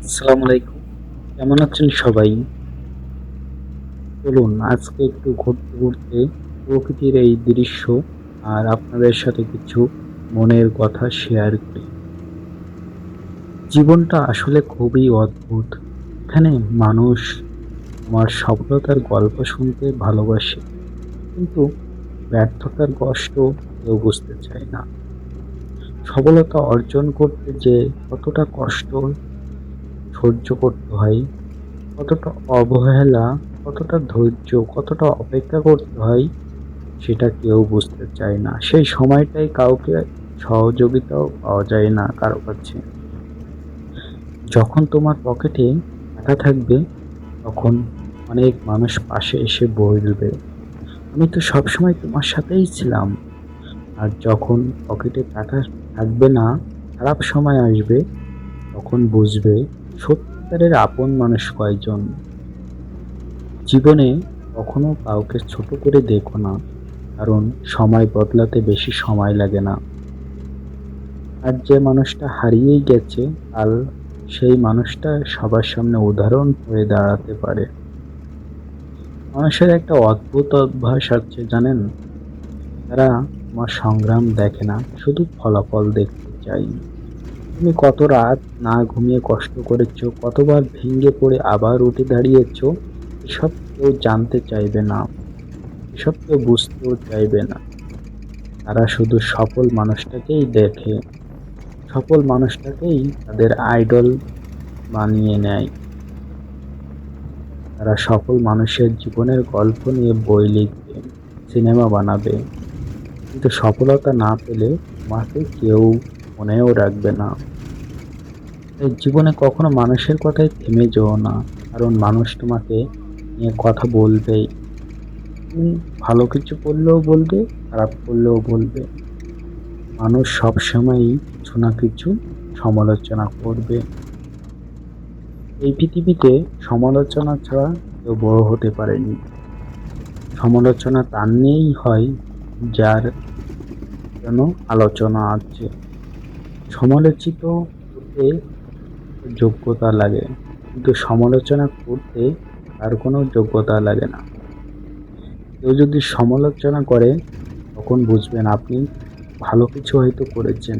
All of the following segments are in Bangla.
আসসালামু আলাইকুম। কেমন আছেন সবাই? চলুন আজকে একটু ঘুরতে প্রকৃতির এই দৃশ্য আর আপনাদের সাথে কিছু মনের কথা শেয়ার করি। জীবনটা আসলে খুবই অদ্ভুত। এখানে মানুষ আমার সফলতার গল্প শুনতে ভালোবাসে, কিন্তু ব্যর্থতার কষ্ট কেউ বুঝতে চায় না। সফলতা অর্জন করতে যে কতটা কষ্ট সহ্য করতে হয়, কতটা অবহেলা, কতটা ধৈর্য, কতটা অপেক্ষা করতে হয় সেটা কেউ বুঝতে চায় না। সেই সময়টাই কাউকে সহযোগিতাও পাওয়া যায় না কারো কাছে। যখন তোমার পকেটে টাকা থাকবে তখন অনেক মানুষ পাশে এসে বলবে, "আমি তো সবসময় তোমার সাথেই ছিলাম।" আর যখন পকেটে টাকা থাকবে না, খারাপ সময় আসবে, তখন বুঝবে সত্যিকারের আপন মানুষ কয়জন। জীবনে কখনো কাউকে ছোট করে দেখো না, কারণ সময় বদলাতে বেশি সময় লাগে না। আর যে মানুষটা হারিয়েই গেছে, কাল সেই মানুষটা সবার সামনে উদাহরণ হয়ে দাঁড়াতে পারে। মানুষের একটা অদ্ভুত অভ্যাস আছে জানেন? তারা তোমার সংগ্রাম দেখে না, শুধু ফলাফল দেখতে চাই। তুমি কত রাত না ঘুমিয়ে কষ্ট করেছো, কতবার ভেঙে পড়ে আবার উঠে দাঁড়িয়েছো, এসব কেউ জানতে চাইবে না, এসব কেউ বুঝতেও চাইবে না। তারা শুধু সফল মানুষটাকেই দেখে, সফল মানুষটাকেই তাদের আইডল বানিয়ে নেয়। তারা সফল মানুষের জীবনের গল্প নিয়ে বই লিখবে, সিনেমা বানাবে, কিন্তু সফলতা না পেলে তোমাকে কেউ মনেও রাখবে না। তাই জীবনে কখনো মানুষের কথায় থেমে যেও না, কারণ মানুষ তোমাকে নিয়ে কথা বলবেই। তুমি ভালো কিছু করলেও বলবে, খারাপ করলেও বলবে। মানুষ সবসময়ই কিছু না কিছু সমালোচনা করবে। এই পৃথিবীতে সমালোচনা ছাড়া কেউ বড় হতে পারেনি। সমালোচনা তার নিয়েই হয় যার জন্য আলোচনা আছে। সমালোচিত হতে যোগ্যতা লাগে, কিন্তু সমালোচনা করতে তার কোনো যোগ্যতা লাগে না। কেউ যদি সমালোচনা করে তখন বুঝবেন আপনি ভালো কিছু হয়তো করেছেন।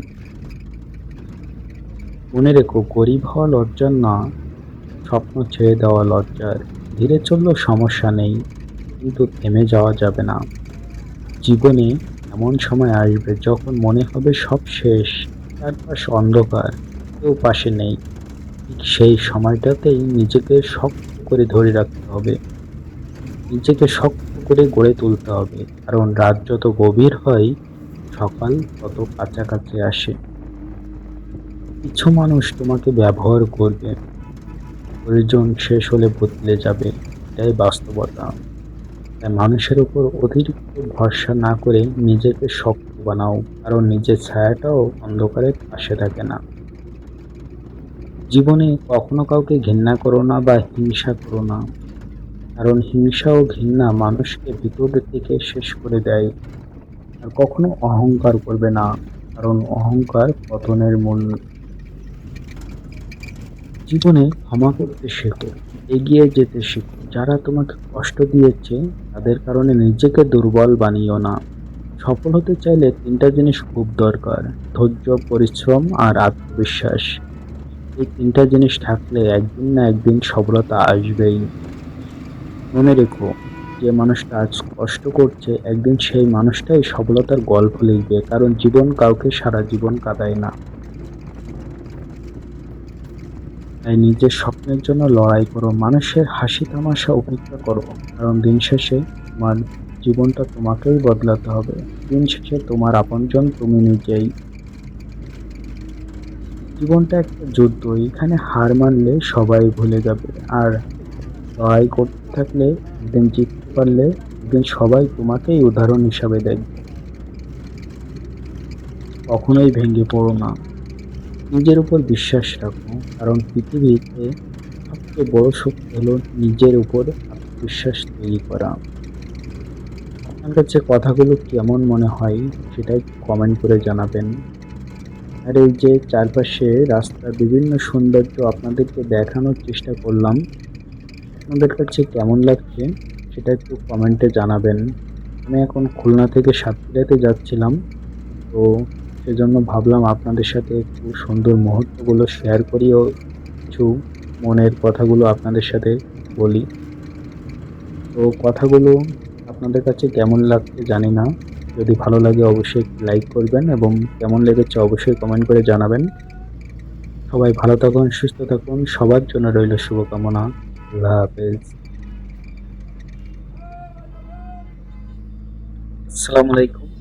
মনে রেখো, গরিব হওয়া লজ্জার না, স্বপ্ন ছেড়ে দেওয়া লজ্জার। ধীরে চললেও সমস্যা নেই, কিন্তু থেমে যাওয়া যাবে না। জীবনে এমন সময় আসবে যখন মনে হবে সব শেষ, চারপাশ অন্ধকার, কেউ পাশে নেই। ঠিক সেই সময়টাতেই নিজেকে শক্ত করে ধরে রাখতে হবে, নিজেকে শক্ত করে গড়ে তুলতে হবে, কারণ রাত যত গভীর হয় সকাল তত কাছাকাছি আসে। কিছু মানুষ তোমাকে ব্যবহার করবে, প্রয়োজন শেষ হলে বদলে যাবে, এটাই বাস্তবতা। তাই মানুষের উপর অতিরিক্ত ভরসা না করে নিজেকে শক্ত বানাও, কারণ নিজের ছায়াটাও অন্ধকারে পাশে থাকে না। জীবনে কখনো কাউকে ঘৃণা করো না বা হিংসা করো না, কারণ হিংসা ও ঘৃণা মানুষকে ভিতর থেকে শেষ করে দেয়। আর কখনো অহংকার করবে না, কারণ অহংকার পতনের মূল। জীবনে ক্ষমা করতে শেখো, এগিয়ে যেতে শেখো। যারা তোমাকে কষ্ট দিয়েছে তাদের কারণে নিজেকে দুর্বল বানিও না। সফল হতে চাইলে তিনটা জিনিস খুব দরকার: ধৈর্য, পরিশ্রম আর আত্মবিশ্বাস। এই তিনটা জিনিস থাকলে একদিন না একদিন সফলতা আসবেই। মনে রেখো, যে মানুষটা আজ কষ্ট করছে একদিন সেই মানুষটাই সফলতার গল্প লিখবে, কারণ জীবন কাউকে সারা জীবন কাঁদায় না। তাই নিজের স্বপ্নের জন্য লড়াই করো, মানুষের হাসি তামাশা উপেক্ষা করো, কারণ দিন শেষে তোমার জীবনটা তোমাকেই বদলাতে হবে। দিন শেষে তোমার আপনজন তুমি নিজেই। জীবনটা একটা যুদ্ধ, এখানে হার মানলে সবাই ভুলে যাবে, আর লড়াই করতে থাকলে একদিন জিততে পারলে একদিন সবাই তোমাকেই উদাহরণ হিসাবে দেখবে। কখনোই ভেঙে পড়ো না, নিজের উপর বিশ্বাস রাখো, কারণ পৃথিবীতে সবচেয়ে বড় শক্তি হলো নিজের উপর আত্মবিশ্বাস তৈরি করা। আপনার কাছে কথাগুলো কেমন মনে হয় সেটা একটু কমেন্ট করে জানাবেন। আর এই যে চারপাশে রাস্তার বিভিন্ন সৌন্দর্য আপনাদেরকে দেখানোর চেষ্টা করলাম। আপনাদের কাছে কেমন লাগছে সেটা একটু কমেন্টে জানাবেন। আমি এখন খুলনা থেকে সাতক্ষীরাতে যাচ্ছিলাম। তো সেজন্য ভাবলাম আপনাদের সাথে একটু সুন্দর মুহূর্তগুলো শেয়ার করি ও কিছু মনের কথাগুলো আপনাদের সাথে বলি। তো কথাগুলো আপনাদের কাছে কেমন লাগছে জানি না। যদি ভালো লাগে অবশ্যই একটি লাইক করবেন এবং কেমন লেগেছে অবশ্যই কমেন্ট করে জানাবেন। সবাই ভালো থাকুন, সুস্থ থাকুন। সবার জন্য রইল শুভকামনা। আল্লাহ হাফেজ। আসসালামু আলাইকুম।